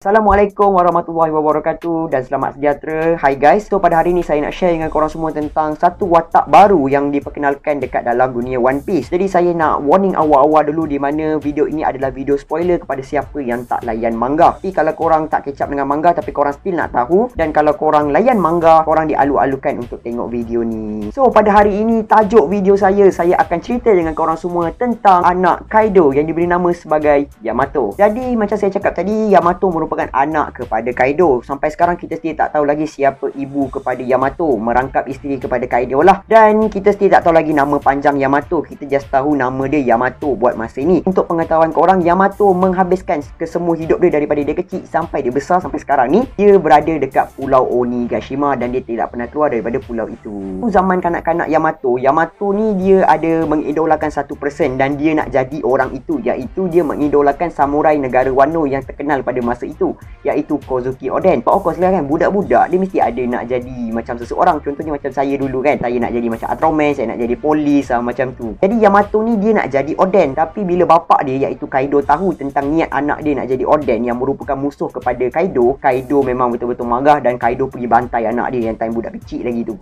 Assalamualaikum warahmatullahi wabarakatuh dan selamat sejahtera. Hai guys, so pada hari ni saya nak share dengan korang semua tentang satu watak baru yang diperkenalkan dekat dalam dunia One Piece. Jadi saya nak warning awal-awal dulu di mana video ini adalah video spoiler kepada siapa yang tak layan manga. Tapi kalau korang tak catch up dengan manga tapi korang still nak tahu, dan kalau korang layan manga, korang dialu-alukan untuk tengok video ni. So pada hari ini tajuk video saya akan cerita dengan korang semua tentang anak Kaido yang diberi nama sebagai Yamato. Jadi macam saya cakap tadi, Yamato merupakan anak kepada Kaido. Sampai sekarang kita still tak tahu lagi siapa ibu kepada Yamato, merangkap isteri kepada Kaido lah. Dan kita still tak tahu lagi nama panjang Yamato. Kita just tahu nama dia Yamato buat masa ni. Untuk pengetahuan korang, Yamato menghabiskan kesemua hidup dia daripada dia kecil sampai dia besar sampai sekarang ni, dia berada dekat Pulau Onigashima dan dia tidak pernah keluar daripada pulau itu. Zaman kanak-kanak Yamato ni dia ada mengidolakan satu person dan dia nak jadi orang itu, iaitu dia mengidolakan samurai negara Wano yang terkenal pada masa itu, iaitu Kozuki Oden. Of course lah kan, budak-budak dia mesti ada nak jadi macam seseorang. Contohnya macam saya dulu kan, saya nak jadi macam Ultraman, saya nak jadi polis macam tu. Jadi Yamato ni dia nak jadi Oden, tapi bila bapak dia iaitu Kaido tahu tentang niat anak dia nak jadi Oden yang merupakan musuh kepada Kaido, Kaido memang betul-betul marah dan Kaido pergi bantai anak dia yang time budak kecil lagi tu.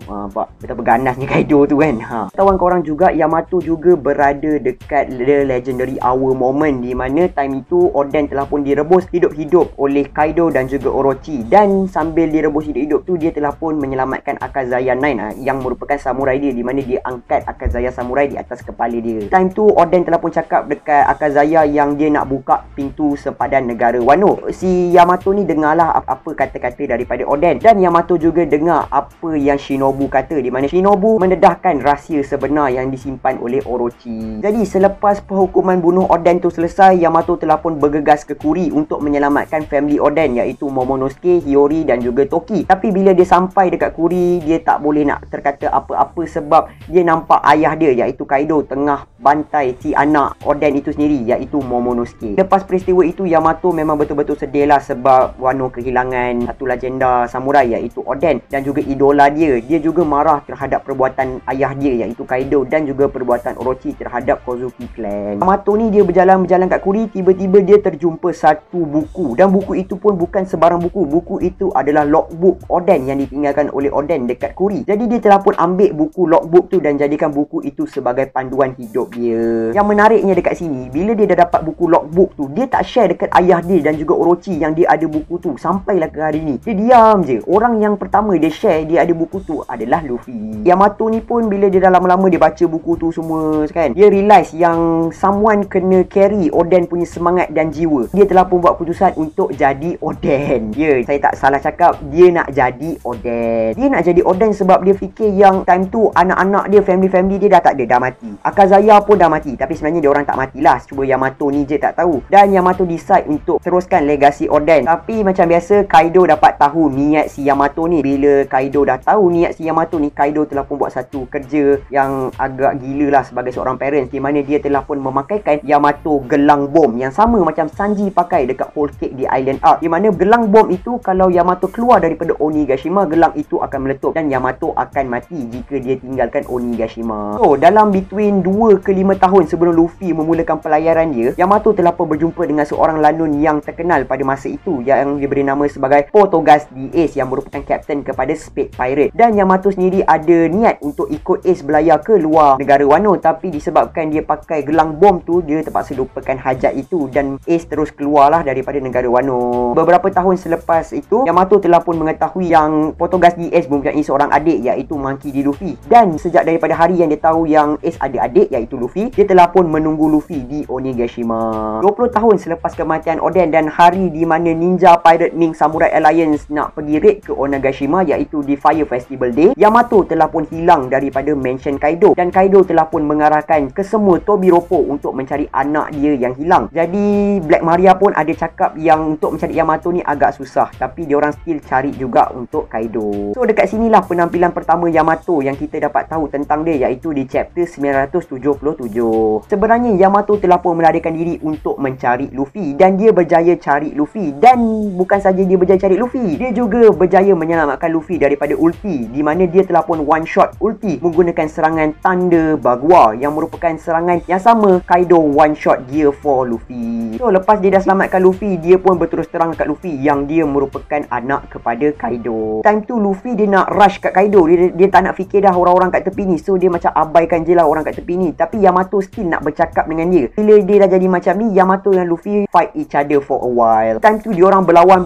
Betapa ganasnya Kaido tu kan. Tawan korang juga, Yamato juga berada dekat the legendary hour moment di mana time itu Oden telah pun direbus hidup-hidup oleh Kaido dan juga Orochi, dan sambil direbus hidup-hidup tu dia telah pun menyelamatkan Akazaya 9 yang merupakan samurai dia, di mana dia angkat Akazaya samurai di atas kepala dia. Time tu Oden telah pun cakap dekat Akazaya yang dia nak buka pintu sempadan negara Wano. Si Yamato ni dengarlah apa kata-kata daripada Oden, dan Yamato juga dengar apa yang Shinobu kata, di mana Shinobu mendedahkan rahsia sebenar yang disimpan oleh Orochi. Jadi selepas penghukuman bunuh Oden tu selesai, Yamato telah pun bergegas ke Kuri untuk menyelamatkan family Oden, iaitu Momonosuke, Hiyori dan juga Toki. Tapi bila dia sampai dekat Kuri, dia tak boleh nak terkata apa-apa sebab dia nampak ayah dia iaitu Kaido tengah bantai si anak Oden itu sendiri, iaitu Momonosuke. Lepas peristiwa itu, Yamato memang betul-betul sedih lah sebab Wano kehilangan satu legenda samurai iaitu Oden dan juga idola dia. Dia juga marah terhadap perbuatan ayah dia iaitu Kaido dan juga perbuatan Orochi terhadap Kozuki Clan. Yamato ni dia berjalan-berjalan kat Kuri, tiba-tiba dia terjumpa satu buku, dan buku itu pun bukan sebarang buku. Buku itu adalah logbook Oden yang ditinggalkan oleh Oden dekat Kuri. Jadi dia telah pun ambil buku logbook tu dan jadikan buku itu sebagai panduan hidup dia. Yang menariknya dekat sini, bila dia dah dapat buku logbook tu, dia tak share dekat ayah dia dan juga Orochi yang dia ada buku tu sampailah ke hari ni. Dia diam je. Orang yang pertama dia share dia ada buku tu adalah Luffy. Yamato ni pun bila dia dah lama-lama dia baca buku tu semua kan, dia realize yang someone kena carry Oden punya semangat dan jiwa. Dia telah pun buat keputusan untuk jadi Oden. Saya tak salah cakap, dia nak jadi Oden. Dia nak jadi Oden sebab dia fikir yang time tu anak-anak dia, family dia dah tak ada, dah mati. Akazaya pun dah mati, tapi sebenarnya dia orang tak matilah, cuma Yamato ni je tak tahu. Dan Yamato decide untuk teruskan legasi Oden. Tapi macam biasa, Kaido dapat tahu niat si Yamato ni. Bila Kaido dah tahu niat si Yamato ni, Kaido telah pun buat satu kerja yang agak gila lah sebagai seorang parents, di mana dia telah pun memakaikan Yamato gelang bom yang sama macam Sanji pakai dekat Whole Cake di Island Arc, di mana gelang bom itu kalau Yamato keluar daripada Onigashima, gelang itu akan meletup dan Yamato akan mati jika dia tinggalkan Onigashima. So dalam between 2 ke 5 tahun sebelum Luffy memulakan pelayaran dia, Yamato telah pun berjumpa dengan seorang lanun yang terkenal pada masa itu yang diberi nama sebagai Portogas the Ace, yang merupakan kapten kepada Spade Pirate. Dan Yamato sendiri ada niat untuk ikut Ace belayar ke luar negara Wano, tapi disebabkan dia pakai gelang bom tu, dia terpaksa lupakan hajat itu dan Ace terus keluarlah daripada negara Wano. Beberapa tahun selepas itu, Yamato telah pun mengetahui yang Portogas the Ace mempunyai seorang adik iaitu Monkey D. Luffy. Dan sejak daripada hari yang dia tahu yang Ace ada adik iaitu Luffy, dia telah pun menunggu Luffy di Onigashima. 20 tahun selepas kematian Oden dan hari di mana Ninja Pirate Ming Samurai Alliance nak pergi raid ke Onigashima iaitu di Fire Festival Day, Yamato telah pun hilang daripada mansion Kaido dan Kaido telah pun mengarahkan ke semua Tobiropo untuk mencari anak dia yang hilang. Jadi Black Maria pun ada cakap yang untuk mencari Yamato ni agak susah, tapi diorang still cari juga untuk Kaido. So dekat sinilah penampilan pertama Yamato yang kita dapat tahu tentang dia, iaitu di chapter 977. Sebenarnya Yamato telah pun melarikan diri untuk mencari Luffy dan dia berjaya cari Luffy, dan bukan saja dia berjaya cari Luffy, dia juga berjaya menyelamatkan Luffy daripada ulti, di mana dia telah pun one shot ulti menggunakan serangan Thunder Bagua yang merupakan serangan yang sama Kaido one shot Gear 4 Luffy. So lepas dia dah selamatkan Luffy, dia pun berterus terang kat Luffy yang dia merupakan anak kepada Kaido. Time tu Luffy dia nak rush kat Kaido, dia tak nak fikir dah orang-orang kat tepi ni, so dia macam abaikan je lah orang kat tepi ni. Tapi Yamato still nak bercakap dengan dia. Bila dia dah jadi macam ni, Yamato dan Luffy fight each other for a while. Time tu diorang berlawan.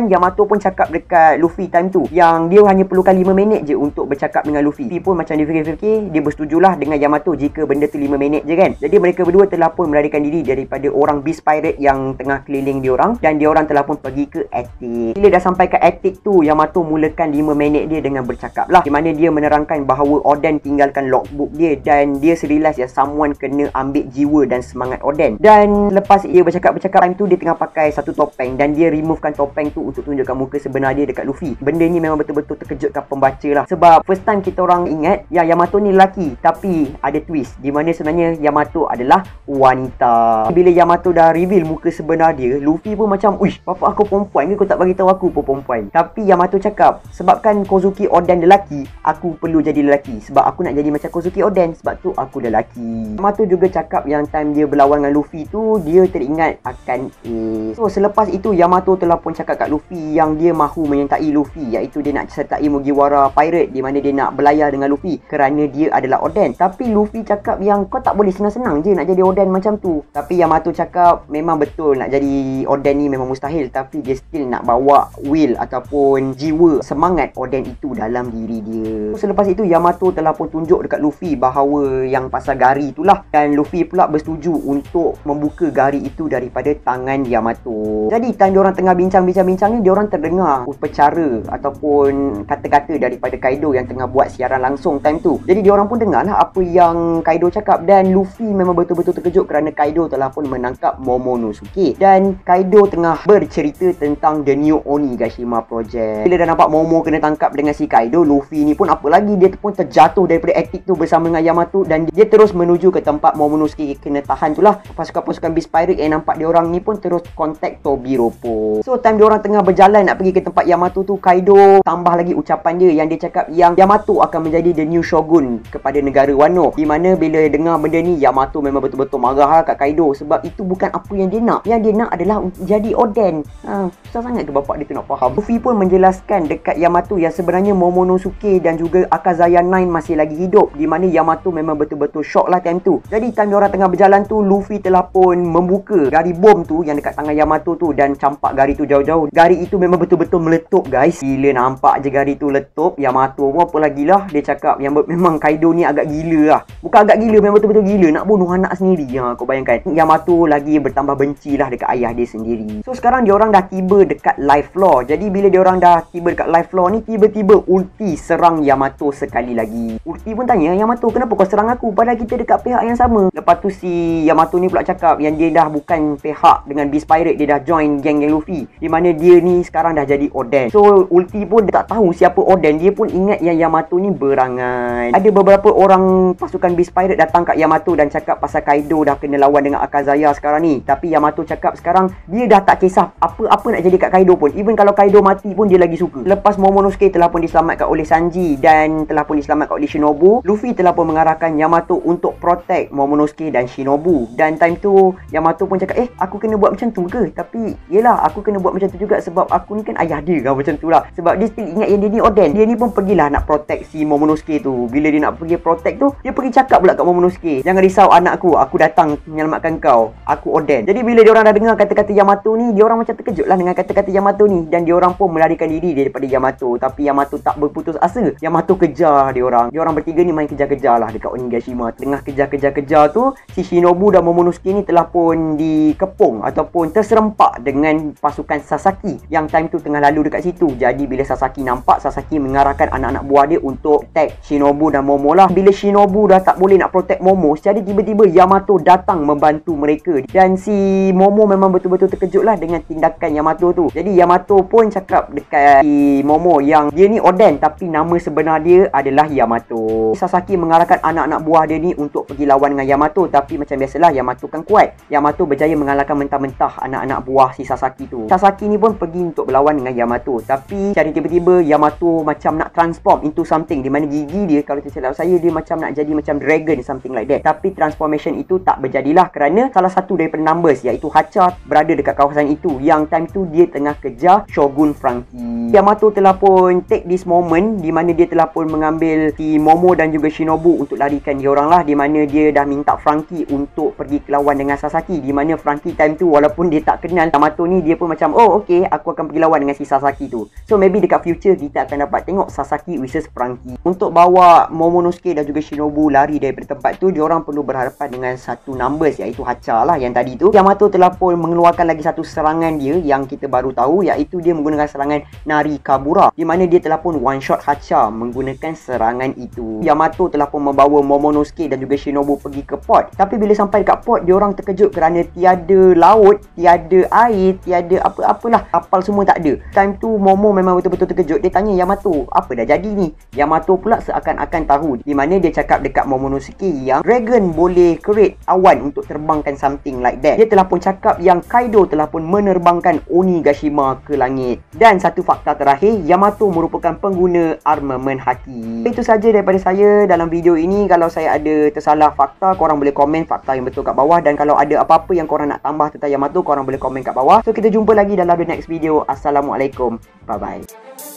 Yamato pun cakap dekat Luffy time tu yang dia hanya perlukan 5 minit je untuk bercakap dengan Luffy. Luffy pun macam dia fikir-fikir, dia bersetujulah dengan Yamato jika benda tu 5 minit je kan. Jadi mereka berdua telah pun melarikan diri daripada orang Beast Pirate yang tengah keliling diorang, dan diorang telah pun pergi ke attic. Bila dah sampai ke attic tu, Yamato mulakan 5 minit dia dengan bercakap lah, di mana dia menerangkan bahawa Oden tinggalkan logbook dia dan dia realize yang someone kena ambil jiwa dan semangat Oden. Dan lepas dia bercakap time tu, dia tengah pakai satu topeng dan dia removekan topeng tu untuk tunjukkan muka sebenar dia dekat Luffy. Benda ni memang betul-betul terkejutkan pembaca lah, sebab first time kita orang ingat yang Yamato ni lelaki, tapi ada twist di mana sebenarnya Yamato adalah wanita. Bila Yamato dah reveal muka sebenar dia, Luffy pun macam, "Uish, bapak aku perempuan ke? Kau tak bagi tahu aku pun perempuan." Tapi Yamato cakap, "Sebabkan Kozuki Oden lelaki, aku perlu jadi lelaki. Sebab aku nak jadi macam Kozuki Oden, sebab tu aku lelaki." Yamato juga cakap yang time dia berlawan dengan Luffy tu, dia teringat akan Ace. So selepas itu Yamato telah pun cakap kat Luffy yang dia mahu menyertai Luffy, iaitu dia nak sertai Mugiwara Pirate, di mana dia nak berlayar dengan Luffy kerana dia adalah Oden. Tapi Luffy cakap yang kau tak boleh senang-senang je nak jadi Oden macam tu. Tapi Yamato cakap memang betul nak jadi Oden ni memang mustahil, tapi dia still nak bawa will ataupun jiwa semangat Oden itu dalam diri dia. So, selepas itu Yamato telah pun tunjuk dekat Luffy bahawa yang pasal gari itulah, dan Luffy pula bersetuju untuk membuka gari itu daripada tangan Yamato. Jadi time diorang tengah bincang-bincang ni, diorang terdengar upacara ataupun kata-kata daripada Kaido yang tengah buat siaran langsung time tu. Jadi diorang pun dengar lah apa yang Kaido cakap, dan Luffy memang betul-betul terkejut kerana Kaido telah pun menangkap Momonosuke, dan Kaido tengah bercerita tentang The New Onigashima Project. Bila dah nampak Momo kena tangkap dengan si Kaido, Luffy ni pun apa lagi, dia pun terjatuh daripada attic tu bersama dengan Yamato, dan dia terus menuju ke tempat Momonosuke kena tahan tu lah. Pasukan-pasukan Beast Pirate yang nampak diorang ni pun terus kontak Tobiropo. So time diorang tengah berjalan nak pergi ke tempat Yamato tu, Kaido tambah lagi ucapan dia yang dia cakap yang Yamato akan menjadi the new shogun kepada negara Wano. Di mana bila dengar benda ni, Yamato memang betul-betul marah lah kat Kaido, sebab itu bukan apa yang dia nak. Yang dia nak adalah jadi Oden. Susah sangat ke bapak dia tu nak faham. Luffy pun menjelaskan dekat Yamato yang sebenarnya Momonosuke dan juga Akazaya 9 masih lagi hidup, di mana Yamato memang betul-betul shock lah time tu. Jadi time diorang tengah berjalan tu, Luffy telah pun membuka gari bom tu yang dekat tangan Yamato tu dan campak gari tu jauh-jauh. Gari itu memang betul-betul meletup guys. Bila nampak je gari tu letup, Yamato pun apa lagi lah, dia cakap yang memang Kaido ni agak gila lah. Bukan agak gila, memang betul-betul gila, nak bunuh anak sendiri. Kau bayangkan. Yamato lagi bertambah benci lah dekat ayah dia sendiri. So sekarang diorang dah tiba dekat life floor. Jadi bila diorang dah tiba dekat life floor ni, tiba-tiba ulti serang Yamato sekali lagi. Ulti pun tanya, Yamato kenapa kau serang aku padahal kita dekat pihak yang sama? Lepas tu si Yamato ni pula cakap yang dia dah bukan pihak dengan Beast Pirate, dia dah join geng-geng Luffy, di mana dia ni sekarang dah jadi Oden. So ulti pun dia tak tahu siapa Oden. Dia pun ingat yang Yamato ni berangan. Ada beberapa orang pasukan Beast Pirate datang kat Yamato dan cakap pasal Kaido dah kena lawan dengan Akazaya sekarang ni. Tapi Yamato cakap sekarang dia dah tak kisah apa-apa nak jadi kat Kaido pun. Even kalau Kaido mati pun dia lagi suka. Lepas Momonosuke telah pun diselamatkan oleh Sanji dan telah pun diselamatkan oleh Shinobu, Luffy telah pun mengarahkan Yamato untuk protect Momonosuke dan Shinobu. Dan time tu Yamato pun cakap, aku kena buat macam tu ke? Tapi yelah, aku kena buat macam tu juga sebab aku ni kan ayah dia kan, macam tu lah. Sebab dia still ingat yang dia ni Oden. Dia ni pun pergilah nak protect si Momonosuke tu. Bila dia nak pergi protect tu, dia pergi cakap pula kat Momonosuke, jangan risau anakku, aku datang menyelamatkan kau, aku Oden. Jadi bila diorang dah dengar kata-kata Yamato ni, diorang macam terkejut lah dengan kata-kata Yamato ni, dan diorang pun melarikan diri daripada Yamato. Tapi Yamato tak berputus asa. Yamato kejar diorang. Diorang bertiga ni main kejar-kejar lah dekat Onigashima. Tengah kejar-kejar tu, si Shinobu dan Momonosuke ni telah pun dikepung ataupun terserempak dengan pasukan Sasaki yang time tu tengah lalu dekat situ. Jadi bila Sasaki nampak, Sasaki mengarahkan anak-anak buah dia untuk attack Shinobu dan Momo lah. Bila Shinobu dah tak boleh nak protect Momo, jadi tiba-tiba Yamato datang membantu mereka. Dan si Momo memang betul-betul terkejut lah dengan tindakan Yamato tu. Jadi Yamato pun cakap dekat si Momo yang dia ni Oden tapi nama sebenar dia adalah Yamato. Sasaki mengarahkan anak-anak buah dia ni untuk pergi lawan dengan Yamato, tapi macam biasalah Yamato kan kuat. Yamato berjaya mengalahkan mentah-mentah anak-anak buah si Sasaki tu. Sasaki ni pun pergi untuk berlawan dengan Yamato, tapi secara tiba-tiba Yamato macam nak transform into something, di mana gigi dia, kalau tak silap saya, dia macam nak jadi macam dragon, something like that. Tapi transformation itu tak berjadilah kerana salah satu daripada numbers iaitu Hacha berada dekat kawasan itu, yang time tu dia tengah kejar Shogun Franky. Yamato telah pun take this moment di mana dia telah pun mengambil si Momo dan juga Shinobu untuk larikan dia orang lah, di mana dia dah minta Franky untuk pergi lawan dengan Sasaki, di mana Franky time tu walaupun dia tak kenal Yamato ni, dia pun macam oh okay, aku akan pergi lawan dengan si Sasaki tu. So maybe dekat future kita akan dapat tengok Sasaki versus Franky. Untuk bawa Momonosuke dan juga Shinobu lari daripada tempat tu, dia orang perlu berhadapan dengan satu numbers iaitu Hacha lah yang tadi tu. Yamato telah pun mengeluarkan lagi satu serangan dia yang kita baru tahu, iaitu dia menggunakan serangan Narikabura, di mana dia telah pun one shot Hacha menggunakan serangan itu. Yamato telah pun membawa Momonosuke dan juga Shinobu pergi ke port, tapi bila sampai dekat port, dia orang terkejut kerana tiada laut, tiada air, tiada apa-apalah, kapal semua tak ada. Time tu Momo memang betul-betul terkejut. Dia tanya Yamato, apa dah jadi ni? Yamato pula seakan-akan tahu, di mana dia cakap dekat Momonosuke yang dragon boleh create awan untuk terbangkan something like that. Dia telah pun cakap yang Kaido telah pun menerbangkan Onigashima ke langit. Dan satu fakta terakhir, Yamato merupakan pengguna armament haki. Itu saja daripada saya dalam video ini. Kalau saya ada tersalah fakta, korang boleh komen fakta yang betul kat bawah, dan kalau ada apa-apa yang korang nak tambah tentang Yamato, korang boleh komen kat bawah. So kita jumpa lagi dalam the next video. Assalamualaikum. Bye bye.